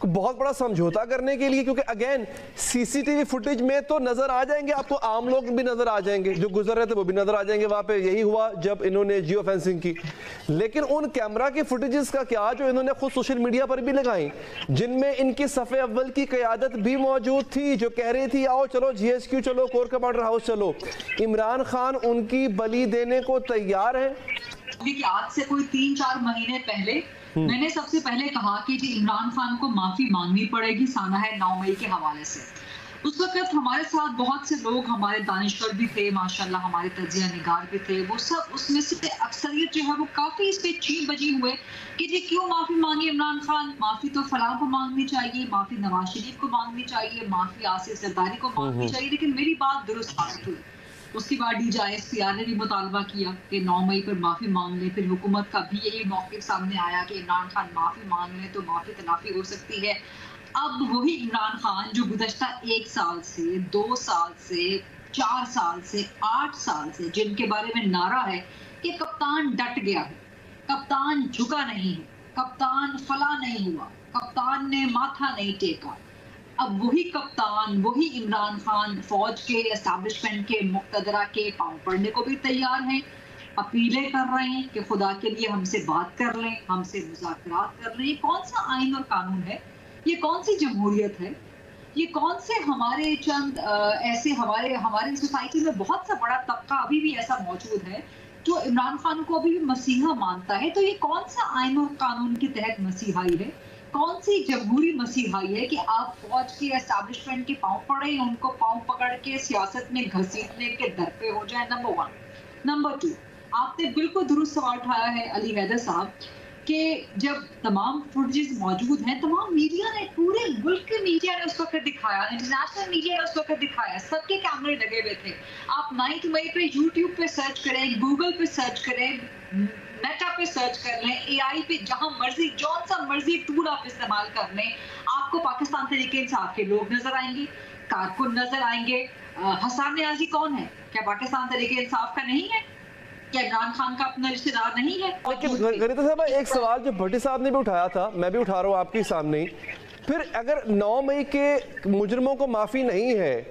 بہت بڑا سمجھوتا کرنے کے لیے، کیونکہ اگین سی سی ٹی وی فوٹیج میں تو نظر آ جائیں گے آپ کو، عام لوگ بھی نظر آ جائیں گے، جو گزر رہے تھے وہ بھی نظر آ جائیں گے وہاں پہ. یہی ہوا جب انہوں نے جیو فینسنگ کی. لیکن ان کیمرہ کی فوٹیجز کا کیا جو انہوں نے خود سوشل میڈیا پر بھی لگائیں، جن میں ان کی صف اول کی قیادت بھی موجود تھی، جو کہہ رہی تھی آؤ چلو جی ایس کیو چلو، کور کمانڈر ہاؤس چلو. عمران خان ان کی بلی دینے کو تیار ہیں. آج سے کوئی 3-4 مہینے پہلے میں نے سب سے پہلے کہا کہ جی عمران خان کو معافی مانگنی پڑے گی سانحہ 9 مئی کے حوالے سے. اس وقت ہمارے ساتھ بہت سے لوگ، ہمارے دانشور بھی تھے ماشاءاللہ، ہمارے تجزیہ نگار بھی تھے، وہ سب اس میں سے اکثریت جو ہے وہ کافی اس پہ چین بجی ہوئے کہ جی کیوں معافی مانگی عمران خان، معافی تو فلاں کو مانگنی چاہیے، معافی نواز شریف کو مانگنی چاہیے، معافی آصف زرداری کو مانگنی چاہیے. لیکن میری بات درست ثابت ہوئی. اس کے بعد D G I S P R نے بھی مطالبہ کیا کہ 9 مئی پر معافی مانگ لیں. پھر حکومت کا بھی یہی موقف سامنے آیا کہ عمران خان معافی مانگ لیں تو معافی تلافی ہو سکتی ہے. اب وہی عمران خان جو گزشتہ 1 سال سے، 2 سال سے، 4 سال سے، 8 سال سے، جن کے بارے میں نعرہ ہے کہ کپتان ڈٹ گیا ہے، کپتان جھکا نہیں ہے، کپتان فلاں نہیں ہوا، کپتان نے ماتھا نہیں ٹیکا. اب وہی کپتان، وہی عمران خان فوج کے اسٹیبلشمنٹ کے مقتدرہ کے پاؤں پڑنے کو بھی تیار ہیں. اپیلیں کر رہے ہیں کہ خدا کے لیے ہم سے بات کر لیں، ہم سے مذاکرات کر لیں. یہ کون سا آئین اور قانون ہے؟ یہ کون سی جمہوریت ہے؟ یہ کون سے ہمارے چند ایسے ہماری سوسائٹی میں بہت سا بڑا طبقہ ابھی بھی ایسا موجود ہے جو عمران خان کو ابھی بھی مسیحا مانتا ہے. تو یہ کون سا آئین اور قانون کے تحت مسیحائی ہے؟ کون سی جمہوری مسیحائی ہے کہ آپ فوج کے اسٹیبلشمنٹ کے پاؤں پڑے، ان کو پاؤں پکڑ کے سیاست میں گھسیٹنے کے در پہ ہو جائے؟ نمبر 1. نمبر 2، آپ نے بالکل درست سوال اٹھایا ہے علی حیدر صاحب کہ جب تمام فوٹیجز موجود ہیں، تمام میڈیا نے، پورے ملک کے میڈیا نے اس وقت دکھایا، انٹرنیشنل میڈیا نے اس وقت دکھایا، سب کے کیمرے لگے ہوئے تھے. آپ 9 مئی پہ یوٹیوب پہ سرچ کریں، گوگل پہ سرچ کریں، نیٹا پہ سرچ کر لیں، اے آئی پہ، جہاں مرضی جون سا مرضی ٹول آپ استعمال کر لیں، آپ کو پاکستان تحریک انصاف کے لوگ نظر آئیں گے، کارکن نظر آئیں گے. حسان نیازی کون ہے؟ کیا پاکستان تحریک انصاف کا نہیں ہے؟ کیا عمران خان کا اپنا رشتہ دار نہیں ہے؟ لیکن غریدہ صاحب ایک سوال جو بھٹی صاحب نے بھی اٹھایا تھا، میں بھی اٹھا رہا ہوں آپ کے سامنے، پھر اگر 9 مئی کے مجرموں کو معافی نہیں ہے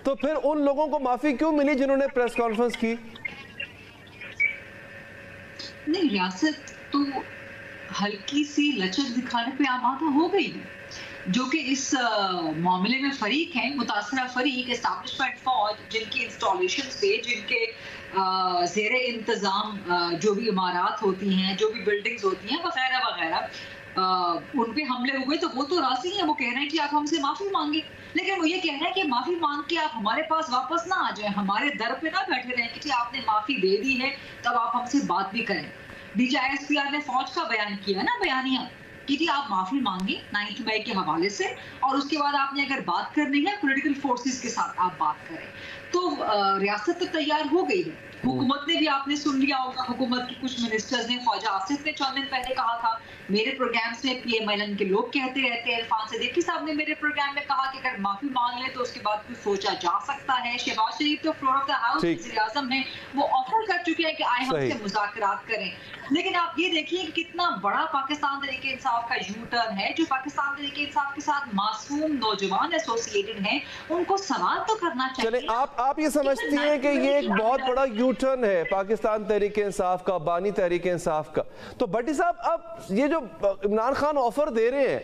تو پھر ان لوگوں کو معافی کیوں ملی جنہوں نے پریس کانفرنس کی؟ نہیں، ریاست تو ہلکی سی لچک دکھانے پہ آمادہ ہو گئی ہے. جو کہ اس معاملے میں فریق ہیں، متاثرہ فریق اسٹیبلشمنٹ فوج، جن کی انسٹالیشن سے، جن کے زیر انتظام جو بھی عمارات ہوتی ہیں، جو بھی بلڈنگز ہوتی ہیں وغیرہ وغیرہ، ان پہ حملے ہوئے، تو وہ تو راضی ہیں، وہ کہہ رہے ہیں کہ آپ ہم سے معافی مانگیں. لیکن وہ یہ کہہ رہے ہیں کہ معافی مانگ کے آپ ہمارے پاس واپس نہ آ جائیں، ہمارے در پہ نہ بیٹھے رہیں کہ آپ نے معافی دے دی ہے تب آپ ہم سے بات بھی کریں. D G I S P R نے فوج کا بیان کیا نا، بیانیہ کہ جی آپ معافی مانگیں 9 مئی کے حوالے سے، اور اس کے بعد آپ نے اگر بات کرنی ہے پولیٹیکل فورسز کے ساتھ آپ بات کریں. تو ریاست تو تیار ہو گئی ہے. حکومت نے بھی، آپ نے سن لیا ہوگا، حکومت کے کچھ منسٹرز نے، خواجہ آصف نے چند دن پہلے کہا تھا، میرے پروگرامز میں پی ایم ایل این کے لوگ کہتے رہتے ہیں، عرفان صدیقی صاحب نے میرے پروگرام میں کہا کہ اگر معافی مانگ لیں تو اس کے بعد کچھ سوچا جا سکتا ہے. شہباز شریف تو فلور آف دا ہاؤس وزیر اعظم ہیں، وہ آفر کر چکے ہیں کہ آئے ہم سے مذاکرات کریں. لیکن آپ یہ دیکھیے کہ کتنا بڑا پاکستان تحریک انصاف کا یو ٹرن ہے. جو پاکستان تحریک انصاف کے ساتھ معصوم نوجوان ایسوسیٹڈ ہیں، ان کو سوال تو کرنا چاہیے. چلیں آپ یہ سمجھتی ہیں کہ یہ ایک بہت بڑا یو ٹرن ہے پاکستان تحریک انصاف کا، بانی تحریک انصاف کا؟ تو بھٹی صاحب اب یہ جو عمران خان آفر دے رہے ہیں،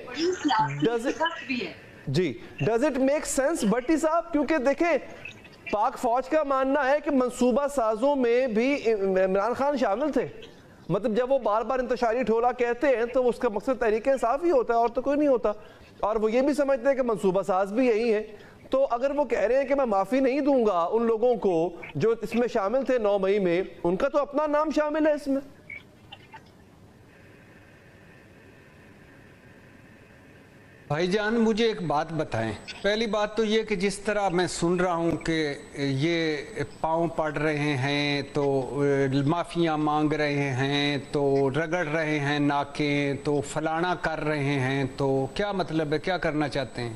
ڈز اٹ میک سینس بھٹی صاحب؟ کیونکہ دیکھیں پاک فوج کا ماننا ہے کہ منصوبہ سازوں میں بھی عمران خان شامل تھے. مطلب جب وہ بار بار انتشاری ٹھولا کہتے ہیں تو اس کا مقصد تحریک انصاف ہی ہوتا ہے اور تو کوئی نہیں ہوتا. اور وہ یہ بھی سمجھتے ہیں کہ منصوبہ ساز بھی یہی ہے. تو اگر وہ کہہ رہے ہیں کہ میں معافی نہیں دوں گا ان لوگوں کو جو اس میں شامل تھے 9 مئی میں، ان کا تو اپنا نام شامل ہے اس میں. بھائی جان مجھے ایک بات بتائیں. پہلی بات تو یہ کہ جس طرح میں سن رہا ہوں کہ یہ پاؤں پڑ رہے ہیں، تو معافیاں مانگ رہے ہیں، تو رگڑ رہے ہیں ناکیں، تو فلانا کر رہے ہیں، تو کیا مطلب ہے؟ کیا کرنا چاہتے ہیں؟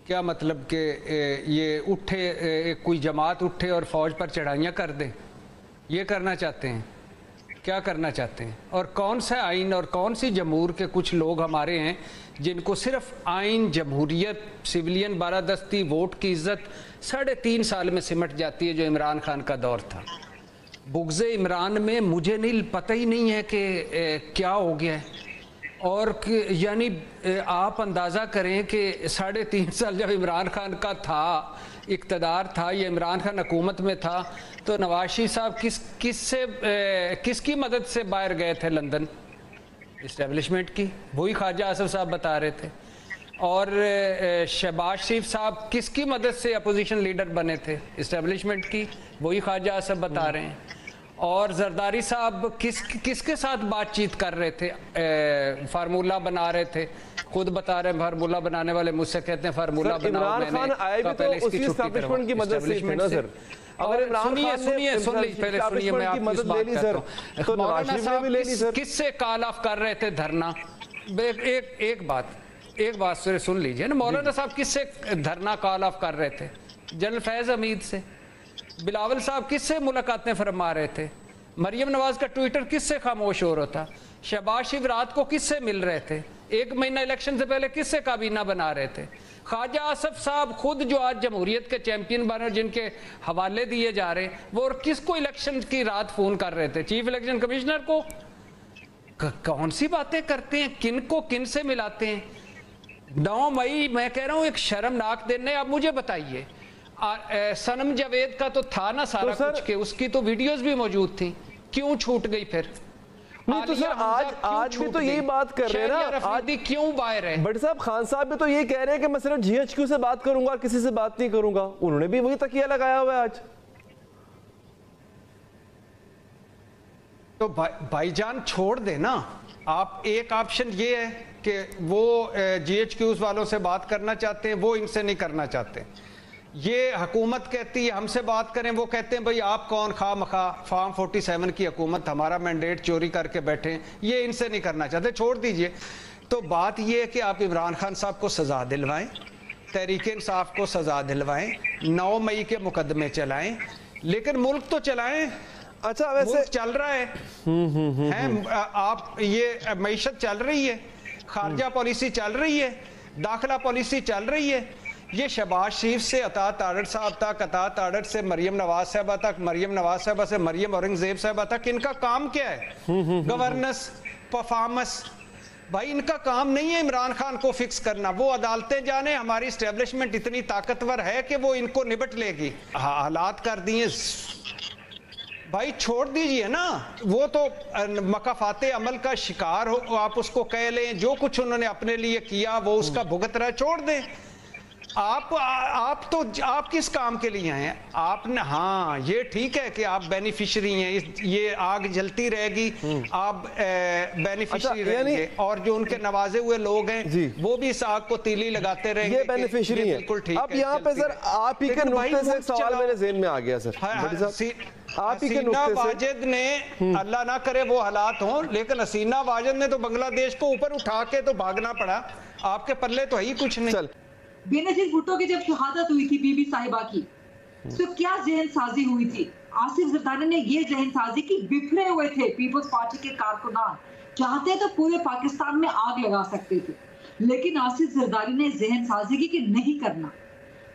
کیا مطلب کہ یہ اٹھے، کوئی جماعت اٹھے اور فوج پر چڑھائیاں کر دے؟ یہ کرنا چاہتے ہیں؟ کیا کرنا چاہتے ہیں، اور کون سا آئین اور کون سی جمہور کے کچھ لوگ ہمارے ہیں جن کو صرف آئین، جمہوریت، سویلین بالادستی، ووٹ کی عزت 3.5 سال میں سمٹ جاتی ہے، جو عمران خان کا دور تھا۔ بغض عمران میں مجھے پتہ ہی نہیں ہے کہ کیا ہو گیا ہے، اور یعنی آپ اندازہ کریں کہ 3.5 سال جب عمران خان کا تھا، اقتدار تھا، یا عمران خان حکومت میں تھا، تو نواز شریف صاحب کس کی مدد سے باہر گئے تھے لندن؟ اسٹیبلشمنٹ کی، وہی خواجہ آصف صاحب بتا رہے تھے۔ اور شہباز شریف صاحب کس کی مدد سے اپوزیشن لیڈر بنے تھے؟ اسٹیبلشمنٹ کی، وہی خواجہ آصف بتا رہے ہیں۔ اور زرداری صاحب کس کے ساتھ بات چیت کر رہے تھے؟ فارمولہ بنا رہے تھے، خود بتا رہے ہیں فارمولہ بنانے والے مجھ سے کہتے ہیں فارمولہ بناؤ، عمران خان آئے بھی تو اسی اسٹیبلشمنٹ کی مدد سے تھے نا سر۔ اگر عمران خان نے اسٹیبلشمنٹ کی مدد لے لی سر تو نواز شریف نے بھی لے لی سر۔ کس سے کال آف کر رہے تھے دھرنا؟ ایک بات سن لیجئے نا، مولانا صاحب کس سے دھرنا کال آف کر رہے تھے؟ جنرل فیض حمید سے۔ بلاول صاحب کس سے ملاقاتیں فرما رہے تھے؟ مریم نواز کا ٹویٹر کس سے خاموش ہو رہا تھا؟ شہباز شریف رات کو کس سے مل رہے تھے؟ 1 مہینہ الیکشن سے پہلے کس سے کابینہ بنا رہے تھے؟ خواجہ آصف صاحب خود جو آج جمہوریت کے چیمپئن بنے اور جن کے حوالے دیے جا رہے ہیں، وہ کس کو الیکشن کی رات فون کر رہے تھے؟ چیف الیکشن کمشنر کو؟ کون سی باتیں کرتے ہیں؟ کن کو کن سے ملاتے ہیں؟ 9 مئی میں کہہ رہا ہوں ایک شرمناک دن ہے۔ اب مجھے بتائیے، سنم جاوید کا تو تھا نا سارا کچھ، کہ اس کی تو ویڈیوز بھی موجود تھیں، کیوں چھوٹ گئی پھر؟ نہیں تو سر آج بھی تو یہی بات کر رہے ہیں نا، آج کیوں باہر ہے؟ بٹ صاحب خان صاحب بھی تو یہ کہہ رہے ہیں کہ میں صرف GHQ سے بات کروں گا، کسی سے بات نہیں کروں گا۔ انہوں نے بھی وہی تکیہ لگایا ہوا ہے آج۔ تو بھائی جان چھوڑ دے نا آپ۔ ایک آپشن یہ ہے کہ وہ GHQs والوں سے بات کرنا چاہتے ہیں، وہ ان سے نہیں کرنا چاہتے۔ یہ حکومت کہتی ہے ہم سے بات کریں، وہ کہتے ہیں بھئی آپ کون، خواہ مخواہ فارم 47 کی حکومت ہمارا مینڈیٹ چوری کر کے بیٹھے ہیں، یہ ان سے نہیں کرنا چاہتے، چھوڑ دیجئے۔ تو بات یہ ہے کہ آپ عمران خان صاحب کو سزا دلوائیں، تحریک انصاف کو سزا دلوائیں، 9 مئی کے مقدمے چلائیں، لیکن ملک تو چلائیں۔ اچھا ویسے ملک چل رہا ہے، آپ یہ معیشت چل رہی ہے، خارجہ پالیسی چل رہی ہے، داخلہ پالیسی چل رہی ہے۔ یہ شہباز شریف سے اطاعت آرڈر صاحب تک، اطاعت آرڈر سے مریم نواز صاحبہ تک، مریم نواز صاحبہ سے مریم اورنگزیب صاحبہ تک، ان کا کام کیا ہے؟ Governance, performance. بھائی ان کا کام نہیں ہے عمران خان کو فکس کرنا، وہ عدالتیں جانے، ہماری اسٹیبلشمنٹ اتنی طاقتور ہے کہ وہ ان کو نبٹ لے گی۔ حالات کر دیے بھائی، چھوڑ دیجئے نا، وہ تو مکافات عمل کا شکار ہو، آپ اس کو کہہ لیں جو کچھ انہوں نے اپنے لیے کیا وہ اس کا بھگت رہا ہے، چھوڑ دیں۔ آپ کس کام کے لیے ہیں؟ آپ نے، ہاں یہ ٹھیک ہے کہ آپ بینیفیشری ہیں، یہ آگ جلتی رہے گی، آپ بینیفیشری رہیں گے، اور جو ان کے نوازے ہوئے لوگ ہیں وہ بھی اس آگ کو تیلی لگاتے رہیں گے، یہ بینیفیشری ہیں۔ بالکل ٹھیک ہے۔ اب یہاں پہ سر آپ ہی کے نقطے سے ایک سوال میرے ذہن میں آ گیا سر، آپ ہی کے نقطے سے۔ واجد نے، اللہ نہ کرے وہ حالات ہوں، لیکن حسینہ واجد نے تو بنگلہ دیش کو اوپر اٹھا کے تو بھاگنا پڑا، آپ کے پلے تو ہی کچھ نہیں۔ بے نظیر بھٹو کی جب شہادت ہوئی تھی بی بی صاحبہ کی، تو کیا ذہن سازی ہوئی تھی؟ آصف زرداری نے یہ ذہن سازی کی، بکھرے ہوئے تھے پیپلز پارٹی کے کارکنان، چاہتے تو پورے پاکستان میں آگ لگا سکتے تھے، لیکن آصف زرداری نے ذہن سازی کی کہ نہیں کرنا،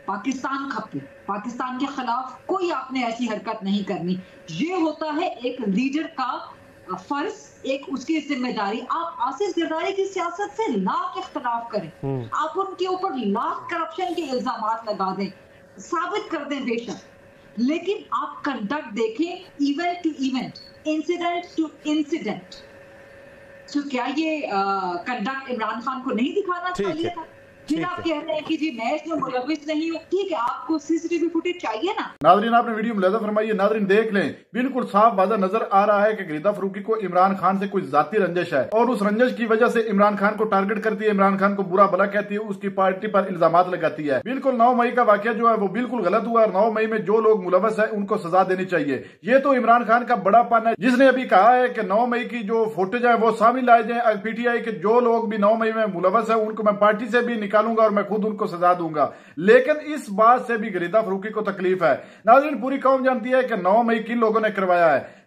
پاکستان کھپے، پاکستان کے خلاف کوئی آپ نے ایسی حرکت نہیں کرنی۔ یہ ہوتا ہے ایک لیڈر کا فرض، ایک اس کی ذمہ داری۔ آپ آصف زرداری کی سیاست سے لاکھ اختلاف کریں، آپ ان کے اوپر لاکھ کرپشن کے الزامات لگا دیں، ثابت کر دیں بے شک، لیکن آپ کنڈکٹ دیکھیں event to event, incident to incident. تو کیا یہ کنڈکٹ عمران خان کو نہیں دکھانا چاہیے تھا؟ پھر آپ کہہ رہے ہیں کہ جی میں اس میں ملوث نہیں ہوں، ٹھیک ہے آپ کو CCTV فوٹیج چاہیے نا۔ ناظرین آپ نے ویڈیو ملاحظہ فرمائی ہے، ناظرین دیکھ لیں، بالکل صاف واضح نظر آ رہا ہے کہ غریدہ فروخی کو عمران خان سے کوئی ذاتی رنجش ہے، اور اس رنجش کی وجہ سے عمران خان کو ٹارگٹ کرتی ہے، عمران خان کو برا بھلا کہتی ہے، اس کی پارٹی پر الزامات لگاتی ہے۔ بالکل 9 مئی کا واقعہ جو ہے وہ بالکل غلط ہوا، اور 9 مئی میں جو لوگ ملوث ہیں ان کو سزا دینی چاہیے۔ یہ تو عمران خان کا بڑا پن ہے جس نے ابھی کہا ہے کہ 9 مئی کی جو فوٹیج ہے وہ سامنے لائے جائیں PTI کے، جو لوگ بھی 9 مئی میں ملوث ہیں ان کو میں پارٹی سے بھی نکالوں گا اور میں خود ان کو سزا دوں گا، لیکن اس بات سے بھی غریدہ فروخی کو تکلیف ہے۔ ناظرین پوری قوم جانتی ہے کہ 9 مئی کن لوگوں نے کروایا ہے۔